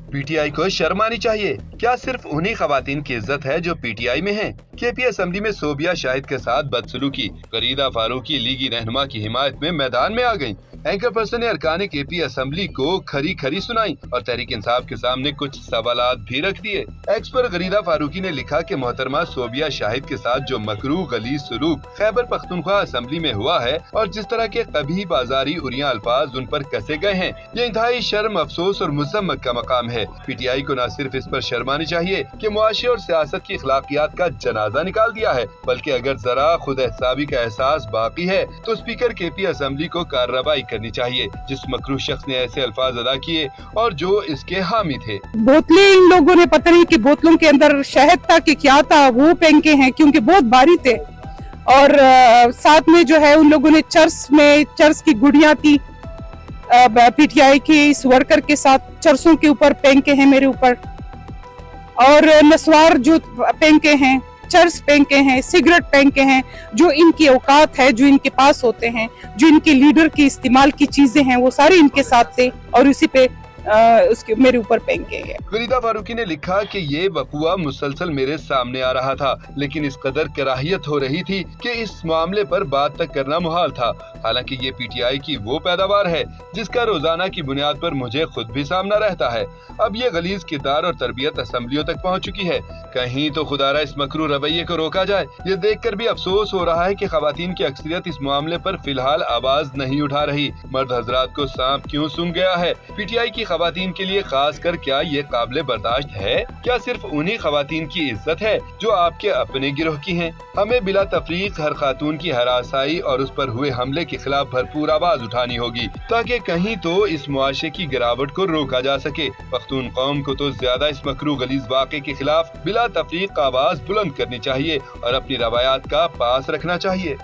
PTI को शर्म आनी चाहिए। क्या सिर्फ उन्हीं खवातीन की इज्जत है जो PTI में हैं? KP असेंबली में सोबिया शाहिद के साथ बदसलूकी, गरीदा फारूकी लीगी रहनुमा की हिमायत में मैदान में आ गयी। एंकर पर्सन ने अरकान KP असेंबली को खरी खरी सुनाई और तहरीक इंसाफ के सामने कुछ सवालात भी रख दिए। एक्स पर गरीदा फारूकी ने लिखा कि मोहतरमा सोबिया शाहिद के साथ जो मकरूह गलीज सलूक खैबर पख्तूनख्वा असेंबली में हुआ है और जिस तरह के कभी बाजारी उरिया अल्फाज उन पर कसे गए हैं, ये इंतहाई शर्म, अफसोस और मुज़म्मत का मकाम है। PTI को न सिर्फ इस पर शर्मानी चाहिए कि मुआशरे और सियासत की अखलाकियात का जनाजा निकाल दिया है, बल्कि अगर जरा खुद एहसाबी का एहसास बाकी है तो स्पीकर KP असेंबली को कार्रवाई करनी चाहिए जिस मकरूह शख्स ने ऐसे अल्फाज अदा किए और जो इसके हामी थे। बोतलें इन लोगों ने पता नहीं कि बोतलों के अंदर शहद था कि क्या था वो फेंके हैं, क्योंकि बहुत भारी थे। और साथ में जो है उन लोगों ने चर्च की गुड़ियां थी PTI के इस वर्कर के साथ चर्चों के ऊपर फेंके हैं मेरे ऊपर, और नस्वार जो फेंके हैं, चर्च फेंके हैं, सिगरेट फेंके हैं, जो इनकी औकात है, जो इनके पास होते हैं, जो इनके लीडर की इस्तेमाल की चीजें हैं, वो सारे इनके साथ थे और उसी पे उसके मेरे ऊपर फेंके हैं। गरीदा फारूकी ने लिखा कि ये वकुआ मुसलसल मेरे सामने आ रहा था, लेकिन इस कदर कराहियत हो रही थी कि इस मामले पर बात तक करना मुहाल था। हालांकि ये PTI की वो पैदावार है जिसका रोजाना की बुनियाद पर मुझे खुद भी सामना रहता है। अब ये गलीज किरदार और तरबियत असेंबलियों तक पहुँच चुकी है। कहीं तो खुदारा इस मकरूह रवैये को रोका जाए। ये देख कर भी अफसोस हो रहा है कि खवातीन की अक्सरियत इस मामले पर फिलहाल आवाज नहीं उठा रही। मर्द हजरात को सांप क्यों सूंघ गया है? PTI की खवातीन के लिए खास कर क्या ये काबिल बर्दाश्त है? क्या सिर्फ उन्हीं खवातीन की इज्जत है जो आपके अपने गिरोह की हैं? हमें बिला तफरीक हर खातून की हरासाई और उस पर हुए हमले के खिलाफ भरपूर आवाज उठानी होगी ताकि कहीं तो इस मुआशरे की गिरावट को रोका जा सके। पख्तून कौम को तो ज्यादा इस मकरूह गलीज वाक़े के खिलाफ बिला तफरीक आवाज बुलंद करनी चाहिए और अपनी रवायात का पास रखना चाहिए।